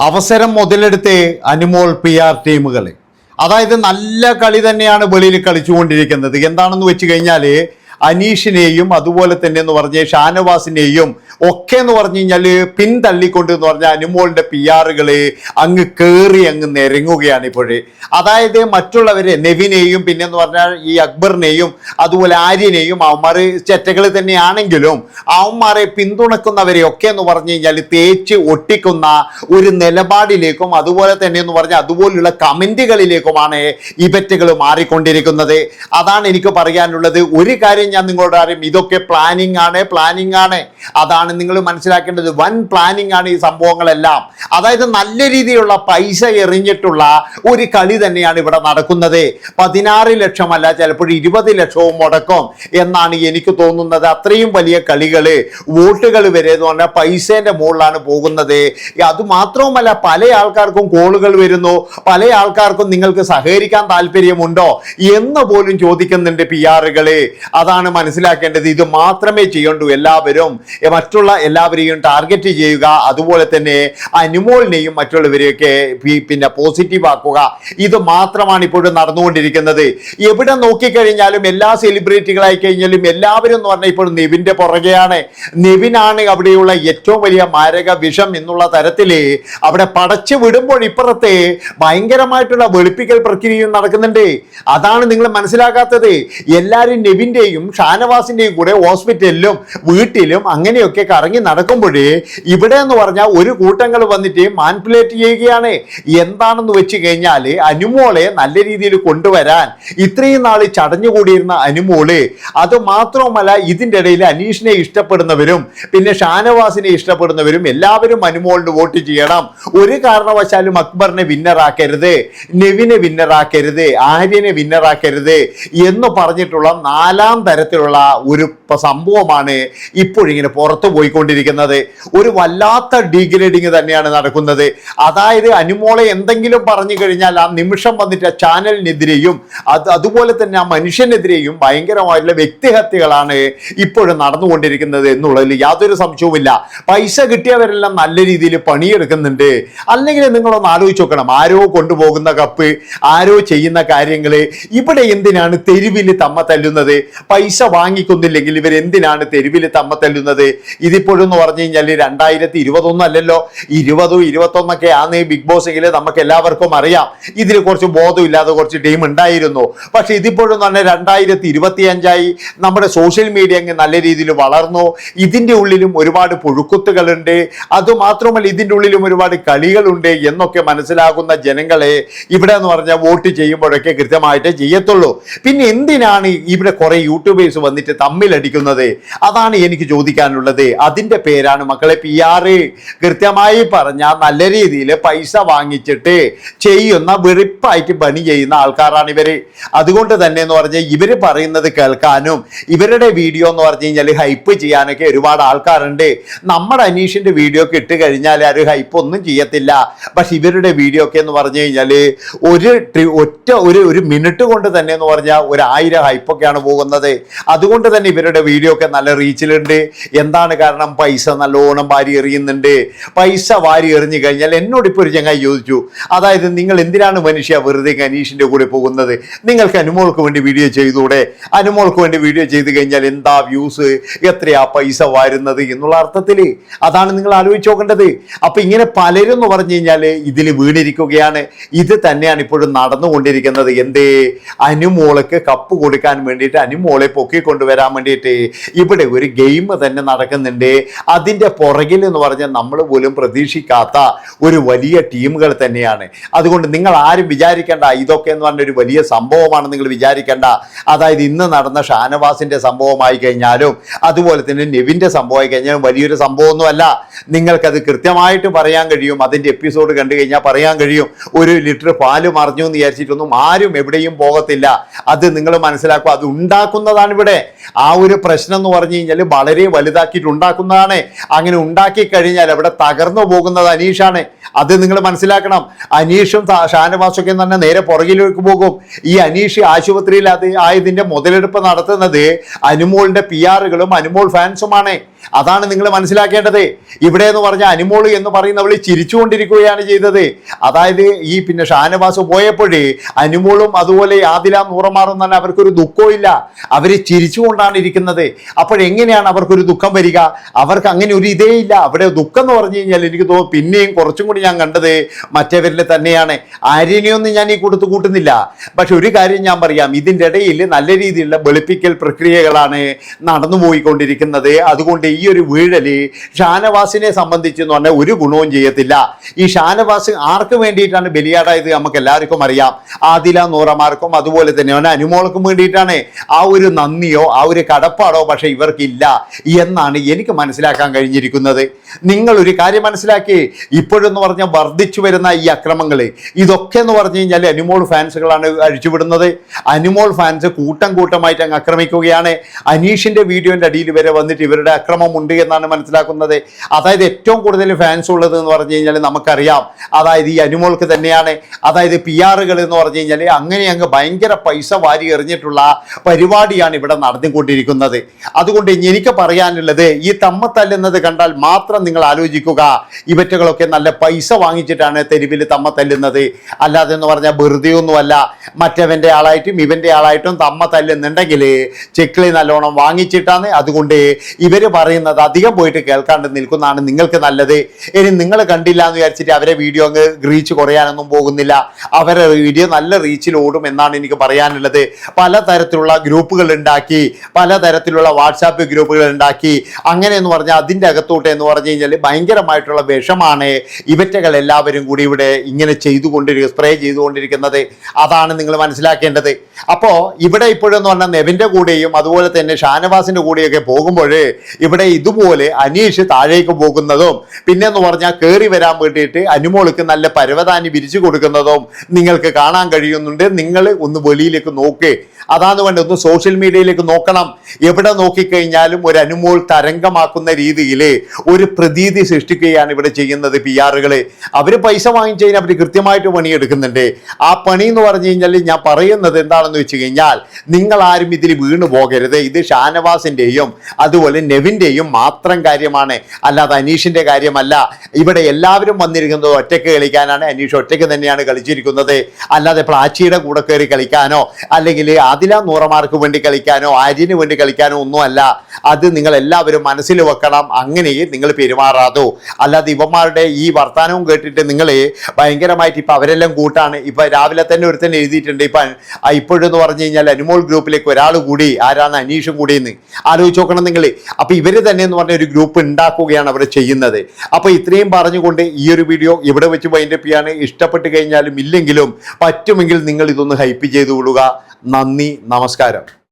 അവസരം മുതലെടുത്ത് അനുമോൾ PR ടീമുകൾ, അതായത് നല്ല കളി തന്നെയാണ് വെളിയിൽ കളിച്ചുകൊണ്ടിരിക്കുന്നത്. എന്താണെന്ന് വെച്ച് കഴിഞ്ഞാൽ അനീഷിനെയും അതുപോലെ തന്നെ എന്ന് പറഞ്ഞ ഷാനവാസിനെയും ഒക്കെ എന്ന് പറഞ്ഞു കഴിഞ്ഞാൽ പിന്തള്ളിക്കൊണ്ട് എന്ന് പറഞ്ഞാൽ അനുമോളിന്റെ PR അങ്ങ് കയറി അങ്ങ് നിരങ്ങുകയാണ് ഇപ്പോഴേ. അതായത് മറ്റുള്ളവരെ നെവിനെയും പിന്നെന്ന് പറഞ്ഞാൽ ഈ അക്ബറിനെയും അതുപോലെ ആര്യനെയും അവന്മാർ ചെറ്റകൾ തന്നെയാണെങ്കിലും അവന്മാരെ പിന്തുണക്കുന്നവരെ ഒക്കെ എന്ന് പറഞ്ഞു കഴിഞ്ഞാൽ തേച്ച് ഒട്ടിക്കുന്ന ഒരു നിലപാടിലേക്കും അതുപോലെ തന്നെ എന്ന് പറഞ്ഞാൽ അതുപോലുള്ള കമന്റുകളിലേക്കുമാണ് ഈ ബെറ്റുകൾ മാറിക്കൊണ്ടിരിക്കുന്നത്. അതാണ് എനിക്ക് പറയാനുള്ളത്. ഒരു കാര്യം ഞാൻ നിങ്ങളോട് അറിയും, ഇതൊക്കെ പ്ലാനിങ് ആണ്. അതാണ് നിങ്ങൾ മനസ്സിലാക്കേണ്ടത്. വൻ പ്ലാനിങ് ആണ് ഈ സംഭവങ്ങളെല്ലാം. അതായത് നല്ല രീതിയിലുള്ള പൈസ എറിഞ്ഞിട്ടുള്ള ഒരു കളി തന്നെയാണ് ഇവിടെ നടക്കുന്നത്. 16 ലക്ഷമല്ല, ചിലപ്പോൾ 20 ലക്ഷവും മുടക്കും എന്നാണ് എനിക്ക് തോന്നുന്നത്. അത്രയും വലിയ കളികള്, വോട്ടുകൾ വരെ എന്ന് പറഞ്ഞാൽ പൈസേന്റെ മുകളിലാണ് പോകുന്നത്. അത് മാത്രവുമല്ല, പല ആൾക്കാർക്കും കോളുകൾ വരുന്നു, പല ആൾക്കാർക്കും നിങ്ങൾക്ക് സഹകരിക്കാൻ താല്പര്യമുണ്ടോ എന്ന് പോലും ചോദിക്കുന്നുണ്ട് PR. അതാണ് മനസ്സിലാക്കേണ്ടത്. ഇത് മാത്രമേ ചെയ്യണ്ടൂ. എല്ലാവരും മറ്റുള്ള എല്ലാവരെയും ടാർഗറ്റ് ചെയ്യുക, അതുപോലെ തന്നെ അനുമോളിനെയും മറ്റുള്ളവരെയൊക്കെ പിന്നെ പോസിറ്റീവ് ആക്കുക. ഇത് മാത്രമാണ് ഇപ്പോഴും നടന്നുകൊണ്ടിരിക്കുന്നത്. എവിടെ നോക്കിക്കഴിഞ്ഞാലും എല്ലാ സെലിബ്രിറ്റികളായി കഴിഞ്ഞാലും എല്ലാവരും എന്ന് പറഞ്ഞാൽ ഇപ്പോൾ നെവിന്റെ പുറകെയാണ്. നെവിനാണ് അവിടെയുള്ള ഏറ്റവും വലിയ മാരക വിഷം എന്നുള്ള തരത്തിൽ അവിടെ പടച്ചു വിടുമ്പോൾ ഇപ്പുറത്തെ ഭയങ്കരമായിട്ടുള്ള വെളുപ്പിക്കൽ പ്രക്രിയയും നടക്കുന്നുണ്ട്. അതാണ് നിങ്ങൾ മനസ്സിലാക്കാത്തത്. എല്ലാവരും നെവിന്റെയും ഷാനവാസിന്റെയും കൂടെ ഹോസ്പിറ്റലിലും വീട്ടിലും അങ്ങനെയൊക്കെ കറങ്ങി നടക്കുമ്പോഴേ ഇവിടെ എന്ന് പറഞ്ഞാൽ ഒരു കൂട്ടങ്ങൾ വന്നിട്ട് മാനിപ്പുലേറ്റ് ചെയ്യുകയാണ്. എന്താണെന്ന് വെച്ച് കഴിഞ്ഞാൽ അനുമോളെ നല്ല രീതിയിൽ കൊണ്ടുവരാൻ ഇത്രയും നാൾ ചടഞ്ഞുകൂടിയിരുന്ന അനുമോള്, അത് മാത്രവുമല്ല ഇതിൻ്റെ ഇടയിൽ അനീഷിനെ ഇഷ്ടപ്പെടുന്നവരും പിന്നെ ഷാനവാസിനെ ഇഷ്ടപ്പെടുന്നവരും എല്ലാവരും അനുമോളിന് വോട്ട് ചെയ്യണം. ഒരു കാരണവശാലും അക്ബറിനെ വിന്നറാക്കരുത്, നെവിനെ വിന്നറാക്കരുത്, ആര്യനെ വിന്നറാക്കരുത് എന്ന് പറഞ്ഞിട്ടുള്ള 4ാം തരത്തിലുള്ള ഒരു സംഭവമാണ് ഇപ്പോഴിങ്ങനെ പുറത്തു പോയിക്കൊണ്ടിരിക്കുന്നത്. ഒരു വല്ലാത്ത ഡീഗ്രേഡിങ് തന്നെയാണ് നടക്കുന്നത്. അതായത് അനുമോളെ എന്തെങ്കിലും പറഞ്ഞു കഴിഞ്ഞാൽ ആ നിമിഷം വന്നിട്ട് ആ ചാനലിനെതിരെയും അതുപോലെ തന്നെ ആ മനുഷ്യനെതിരെയും ഭയങ്കരമായിട്ടുള്ള വ്യക്തിഹത്യകളാണ് ഇപ്പോഴും നടന്നുകൊണ്ടിരിക്കുന്നത് എന്നുള്ളതിൽ യാതൊരു സംശയവുമില്ല. പൈസ കിട്ടിയവരെല്ലാം നല്ല രീതിയിൽ പണിയെടുക്കുന്നുണ്ട്. അല്ലെങ്കിൽ നിങ്ങളൊന്ന് ആലോചിച്ച് നോക്കണം, ആരോ കൊണ്ടുപോകുന്ന കപ്പ്, ആരോ ചെയ്യുന്ന കാര്യങ്ങൾ, ഇവിടെ എന്തിനാണ് തെരുവിൽ തമ്മ തല്ലുന്നത്? പൈസ വാങ്ങിക്കുന്നില്ലെങ്കിൽ ഇവരെന്തിനാണ് തെരുവിൽ തമ്മ തല്ലുന്നത്? ഇതിപ്പോഴും എന്ന് പറഞ്ഞു കഴിഞ്ഞാൽ 2021 അല്ലല്ലോ, 20, 21 ആണ് ബിഗ് ബോസിൽ. നമുക്ക് എല്ലാവർക്കും അറിയാം ഇതിൽ കുറച്ച് ബോധമില്ലാതെ കുറച്ച് ടീം ഉണ്ടായിരുന്നു. പക്ഷെ ഇതിപ്പോഴും തന്നെ 2025 നമ്മുടെ സോഷ്യൽ മീഡിയ അങ്ങ് നല്ല രീതിയിൽ വളർന്നു. ഇതിൻ്റെ ഉള്ളിലും ഒരുപാട് പുഴുക്കുത്തുകളുണ്ട്, അതുമാത്രമല്ല ഇതിൻ്റെ ഉള്ളിലും ഒരുപാട് കളികളുണ്ട് എന്നൊക്കെ മനസ്സിലാകുന്ന ജനങ്ങളെ ഇവിടെ എന്ന് പറഞ്ഞാൽ വോട്ട് ചെയ്യുമ്പോഴൊക്കെ കൃത്യമായിട്ട് ചെയ്യത്തുള്ളൂ. പിന്നെ എന്തിനാണ് ഇവിടെ കുറെ യൂട്യൂബേഴ്സ് വന്നിട്ട് തമ്മിലടിക്കുന്നത്? അതാണ് എനിക്ക് ചോദിക്കാനുള്ളത്. അതിൻ്റെ പേരാണ് മക്കളെ PR. കൃത്യമായി പറഞ്ഞാൽ നല്ല രീതിയിൽ പൈസ വാങ്ങിച്ചിട്ട് ചെയ്യുന്ന വെറുപ്പായിട്ട് പണി ചെയ്യുന്ന ആൾക്കാരാണ് ഇവര്. അതുകൊണ്ട് തന്നെ എന്ന് പറഞ്ഞാൽ ഇവര് പറയുന്നത് കേൾക്കാനും ഇവരുടെ വീഡിയോ എന്ന് പറഞ്ഞു കഴിഞ്ഞാൽ ഹൈപ്പ് ചെയ്യാനൊക്കെ ഒരുപാട് ആൾക്കാരുണ്ട്. നമ്മുടെ അനീഷിന്റെ വീഡിയോ ഒക്കെ ഇട്ട് കഴിഞ്ഞാൽ ആരും ഹൈപ്പ് ഒന്നും ചെയ്യത്തില്ല. പക്ഷെ ഇവരുടെ വീഡിയോ ഒക്കെ എന്ന് പറഞ്ഞു കഴിഞ്ഞാൽ ഒരു മിനിറ്റ് കൊണ്ട് തന്നെ എന്ന് പറഞ്ഞാൽ 1000 ഹൈപ്പൊക്കെയാണ് പോകുന്നത്. അതുകൊണ്ട് തന്നെ ഇവരുടെ വീഡിയോ ഒക്കെ നല്ല റീച്ചിലുണ്ട്. എന്താണ് കാരണം? പൈസ നല്ലോണം വാരി എറിയുന്നുണ്ട്. പൈസ വാരി എറിഞ്ഞു കഴിഞ്ഞാൽ എന്നോട് ഇപ്പോൾ ഒരു ചങ്ങായി ചോദിച്ചു, അതായത് നിങ്ങൾ എന്തിനാണ് മനുഷ്യ വെറുതെ അനീഷിന്റെ കൂടെ പോകുന്നത്? നിങ്ങൾക്ക് അനുമോൾക്ക് വേണ്ടി വീഡിയോ ചെയ്തൂടെ? അനുമോൾക്ക് വേണ്ടി വീഡിയോ ചെയ്ത് കഴിഞ്ഞാൽ എന്താ വ്യൂസ്, എത്രയാ പൈസ വാരുന്നത് എന്നുള്ള അർത്ഥത്തിൽ. അതാണ് നിങ്ങൾ ആലോചിച്ച് നോക്കേണ്ടത്. അപ്പൊ ഇങ്ങനെ പലരും എന്ന് പറഞ്ഞു കഴിഞ്ഞാൽ ഇതിൽ വീണിരിക്കുകയാണ്. ഇത് തന്നെയാണ് ഇപ്പോഴും നടന്നുകൊണ്ടിരിക്കുന്നത്. എന്തേ? അനുമോൾക്ക് കപ്പ് കൊടുക്കാൻ വേണ്ടിയിട്ട്, അനുമോളെ പൊക്കിക്കൊണ്ടുവരാൻ വേണ്ടിയിട്ട് ഇവിടെ ഒരു ഗെയിം തന്നെ നടക്കുന്നുണ്ട്. അതിൻ്റെ പുറകിൽ എന്ന് പറഞ്ഞാൽ നമ്മൾ പോലും പ്രതീക്ഷിക്കാത്ത ഒരു വലിയ ടീമുകൾ തന്നെയാണ്. അതുകൊണ്ട് നിങ്ങൾ ആരും വിചാരിക്കേണ്ട ഇതൊക്കെ എന്ന് പറഞ്ഞ ഒരു വലിയ സംഭവമാണ് നിങ്ങൾ വിചാരിക്കേണ്ട. അതായത് ഇന്ന് നടന്ന ഷാനവാസിന്റെ സംഭവമായി കഴിഞ്ഞാലും അതുപോലെ തന്നെ നെവിന്റെ സംഭവമായി കഴിഞ്ഞാലും വലിയൊരു സംഭവമൊന്നുമല്ല. നിങ്ങൾക്കത് കൃത്യമായിട്ട് പറയാൻ കഴിയും. അതിൻ്റെ എപ്പിസോഡ് കണ്ടു കഴിഞ്ഞാൽ പറയാൻ കഴിയും. 1 ലിറ്റർ പാല് മറിഞ്ഞു എന്ന് വിചാരിച്ചിട്ടൊന്നും ആരും എവിടെയും പോകത്തില്ല. അത് നിങ്ങൾ മനസ്സിലാക്കുക. അത് ഉണ്ടാക്കുന്നതാണ് ഇവിടെ. ആ ഒരു പ്രശ്നം എന്ന് പറഞ്ഞു കഴിഞ്ഞാൽ വളരെ വലുതാക്കിയിട്ട് ഉണ്ടാക്കുന്നതാണ്. അങ്ങനെ ഉണ്ടാക്കി കഴിഞ്ഞാൽ അവിടെ തകർന്നു പോകുന്നത് അനീഷാണ്. അത് നിങ്ങൾ മനസ്സിലാക്കണം. അനീഷും ഷാനവാസൊക്കെ തന്നെ നേരെ പുറകിലേക്ക് പോകും. ഈ അനീഷ് ആശുപത്രിയിൽ ആയതിന്റെ മുതലെടുപ്പ് നടത്തുന്നത് അനുമോളിന്റെ PR അനുമോൾ ഫാൻസുമാണ്. അതാണ് നിങ്ങൾ മനസ്സിലാക്കേണ്ടത്. ഇവിടെ എന്ന് പറഞ്ഞാൽ അനുമോള് എന്ന് പറയുന്നവൾ ചിരിച്ചുകൊണ്ടിരിക്കുകയാണ് ചെയ്തത്. അതായത് ഈ പിന്നെ ഷാനവാസ് പോയപ്പോഴേ അനുമോളും അതുപോലെ ആദില നൂറമാറും തന്നെ അവർക്കൊരു ദുഃഖവും ഇല്ല, അവർ ചിരിച്ചുകൊണ്ടാണ് ഇരിക്കുന്നത്. അപ്പോഴെങ്ങനെയാണ് അവർക്കൊരു ദുഃഖം വരിക? അവർക്ക് അങ്ങനെ ഒരു ഇതേ ഇല്ല. അവിടെ ദുഃഖം എന്ന് പറഞ്ഞു കഴിഞ്ഞാൽ എനിക്ക് തോന്നുന്നു പിന്നെയും കുറച്ചും കൂടി ഞാൻ കണ്ടത് മറ്റേവരിൽ തന്നെയാണ്. ആര്യനെയൊന്നും ഞാൻ ഈ കൊടുത്തു കൂട്ടുന്നില്ല. പക്ഷെ ഒരു കാര്യം ഞാൻ പറയാം, ഇതിൻ്റെ ഇടയിൽ നല്ല രീതിയിലുള്ള വെളുപ്പിക്കൽ പ്രക്രിയകളാണ് നടന്നുപോയിക്കൊണ്ടിരിക്കുന്നത്. അതുകൊണ്ട് ഈ ഒരു വീഴല് ഷാനവാസിനെ സംബന്ധിച്ച് എന്ന് പറഞ്ഞാൽ ഒരു ഗുണവും ചെയ്യത്തില്ല. ഈ ഷാനവാസ് ആർക്ക് വേണ്ടിയിട്ടാണ് ബലിയാടായത് നമുക്ക് എല്ലാവർക്കും അറിയാം. ആദില നൂറമാർക്കും അതുപോലെ തന്നെ അനുമോൾക്കും വേണ്ടിയിട്ടാണ്. ആ ഒരു നന്ദിയോ ആ ഒരു കടപ്പാടോ പക്ഷെ ഇവർക്കില്ല എന്നാണ് എനിക്ക് മനസ്സിലാക്കാൻ കഴിഞ്ഞിരിക്കുന്നത്. നിങ്ങൾ ഒരു കാര്യം മനസ്സിലാക്കി, ഇപ്പോഴെന്ന് പറഞ്ഞാൽ വർദ്ധിച്ചു വരുന്ന ഈ അക്രമങ്ങൾ ഇതൊക്കെ എന്ന് പറഞ്ഞു കഴിഞ്ഞാൽ അനുമോൾ ഫാൻസുകളാണ് അഴിച്ചുവിടുന്നത്. അനുമോൾ ഫാൻസ് കൂട്ടം കൂട്ടമായിട്ട് അങ്ങ് ആക്രമിക്കുകയാണ്. അനീഷിന്റെ വീഡിയോന്റെ അടിയിൽ വരെ വന്നിട്ട് ഇവരുടെ അക്രമം ഉണ്ട് എന്നാണ് മനസ്സിലാക്കുന്നത്. അതായത് ഏറ്റവും കൂടുതൽ ഫാൻസ് ഉള്ളത് എന്ന് പറഞ്ഞു കഴിഞ്ഞാൽ നമുക്കറിയാം, അതായത് ഈ അനുമോൾക്ക് തന്നെയാണ്. അതായത് PR-കൾ എന്ന് പറഞ്ഞു കഴിഞ്ഞാൽ അങ്ങനെ അങ്ങ് ഭയങ്കര പൈസ വാരി എറിഞ്ഞിട്ടുള്ള പരിപാടിയാണ് ഇവിടെ നടന്നുകൊണ്ടിരിക്കുന്നത്. അതുകൊണ്ട് എനിക്ക് പറയാനുള്ളത്, ഈ തമ്മത്തല്ലുന്നത് കണ്ടാൽ മാത്രം നിങ്ങൾ ആലോചിക്കുക, ഇവറ്റകളൊക്കെ നല്ല പൈസ വാങ്ങിച്ചിട്ടാണ് തെരുവിൽ തമ്മത്തല്ലുന്നത്. അല്ലാതെ എന്ന് പറഞ്ഞാൽ വെറുതെ ഒന്നുമല്ല. മറ്റവന്റെ ആളായിട്ടും ഇവന്റെ ആളായിട്ടും തമ്മ തല്ലുന്നുണ്ടെങ്കിൽ ചെക്കിളി നല്ലോണം വാങ്ങിച്ചിട്ടാണ്. അതുകൊണ്ട് ഇവർ പറയുന്നത് അധികം പോയിട്ട് കേൾക്കാണ്ട് നിൽക്കുന്നതാണ് നിങ്ങൾക്ക് നല്ലത്. ഇനി നിങ്ങൾ കണ്ടില്ല എന്ന് വിചാരിച്ചിട്ട് അവരെ വീഡിയോ അങ്ങ് റീച്ച് കുറയാനൊന്നും പോകുന്നില്ല. അവരെ വീഡിയോ നല്ല റീച്ചിൽ ഓടും എന്നാണ് എനിക്ക് പറയാനുള്ളത്. പലതരത്തിലുള്ള ഗ്രൂപ്പുകൾ ഉണ്ടാക്കി, പലതരത്തിലുള്ള വാട്സാപ്പ് ഗ്രൂപ്പുകൾ ഉണ്ടാക്കി, അങ്ങനെ എന്ന് പറഞ്ഞാൽ അതിൻ്റെ അകത്തോട്ട് എന്ന് പറഞ്ഞു കഴിഞ്ഞാൽ ഭയങ്കരമായിട്ടുള്ള വിഷമാണ് ഇവറ്റകൾ എല്ലാവരും കൂടി ഇവിടെ ഇങ്ങനെ സ്പ്രേ ചെയ്തുകൊണ്ടിരിക്കുന്നത്. അതാണ് നിങ്ങൾ മനസ്സിലാക്കേണ്ടത്. അപ്പോൾ ഇവിടെ ഇപ്പോഴെന്ന് പറഞ്ഞാൽ നെവിൻ്റെ കൂടെയും അതുപോലെ തന്നെ ഷാനവാസിന്റെ കൂടെയൊക്കെ പോകുമ്പോൾ ഇവിടെ ഇതുപോലെ അനീഷ് താഴേക്ക് പോകുന്നതും പിന്നെ എന്ന് പറഞ്ഞാൽ കയറി വരാൻ വേണ്ടിയിട്ട് അനുമോൾക്ക് നല്ല പരവതാനി വിരിച്ചു കൊടുക്കുന്നതും നിങ്ങൾക്ക് കാണാൻ കഴിയുന്നുണ്ട്. നിങ്ങൾ ഒന്ന് വെളിയിലേക്ക് നോക്ക്, അതാണ് വേണ്ടത്. ഒന്ന് സോഷ്യൽ മീഡിയയിലേക്ക് നോക്കണം. എവിടെ നോക്കിക്കഴിഞ്ഞാലും ഒരു അനുമോൾ തരംഗമാക്കുന്ന രീതിയിൽ ഒരു പ്രതീതി സൃഷ്ടിക്കുകയാണ് ഇവിടെ ചെയ്യുന്നത് PR-കൾ. അവർ പൈസ വാങ്ങിച്ചു കഴിഞ്ഞാൽ അവർ കൃത്യമായിട്ട് പണിയെടുക്കുന്നുണ്ട്. ആ പണി എന്ന് പറഞ്ഞു കഴിഞ്ഞാൽ ഞാൻ പറയുന്നത് എന്താണെന്ന് വെച്ച് കഴിഞ്ഞാൽ, നിങ്ങൾ ആരും ഇതിൽ വീണു പോകരുത്. ഇത് ഷാനവാസിന്റെയും അതുപോലെ നെവിന്റെയും മാത്രം കാര്യമാണ്, അല്ലാതെ അനീഷിന്റെ കാര്യമല്ല. ഇവിടെ എല്ലാവരും വന്നിരിക്കുന്നത് ഒറ്റയ്ക്ക് കളിക്കാനാണ്. അനീഷ് ഒറ്റയ്ക്ക് തന്നെയാണ് കളിച്ചിരിക്കുന്നത്, അല്ലാതെ പ്ലാച്ചിയുടെ കൂടെ കയറി കളിക്കാനോ അല്ലെങ്കിൽ ആദില നൂറമാർക്ക് വേണ്ടി കളിക്കാനോ ആര്യന് വേണ്ടി കളിക്കാനോ ഒന്നുമല്ല. അത് നിങ്ങൾ എല്ലാവരും മനസ്സിൽ വെക്കണം. അങ്ങനെ നിങ്ങൾ പെരുമാറാതോ. അല്ലാതെ ഇവന്മാരുടെ ഈ വർത്തമാനവും കേട്ടിട്ട് നിങ്ങൾ ഭയങ്കരമായിട്ട് ഇപ്പം അവരെല്ലാം കൂട്ടാണ്. ഇപ്പം രാവിലെ തന്നെ ഒരുത്തന്നെ എഴുതിയിട്ടുണ്ട്, ഇപ്പോഴെന്ന് പറഞ്ഞു കഴിഞ്ഞാൽ അനുമോൾ ഗ്രൂപ്പിലേക്ക് ഒരാൾ കൂടി, ആരാണ് അനീഷും കൂടി എന്ന് ആലോചിച്ച് നോക്കണം നിങ്ങൾ. അപ്പം ഇവർ തന്നെ എന്ന് പറഞ്ഞ ഒരു ഗ്രൂപ്പ് ഉണ്ടാക്കുകയാണ് അവർ ചെയ്യുന്നത്. അപ്പോൾ ഇത്രയും പറഞ്ഞുകൊണ്ട് ഈ ഒരു വീഡിയോ ഇവിടെ വെച്ച് വൈൻഡപ്പ് ചെയ്യാണ്. ഇഷ്ടപ്പെട്ട് കഴിഞ്ഞാലും ഇല്ലെങ്കിലും പറ്റുമെങ്കിൽ നിങ്ങൾ ഇതൊന്ന് ഹൈപ്പ് ചെയ്ത് കൊള്ളുക. നന്ദി, നമസ്കാരം.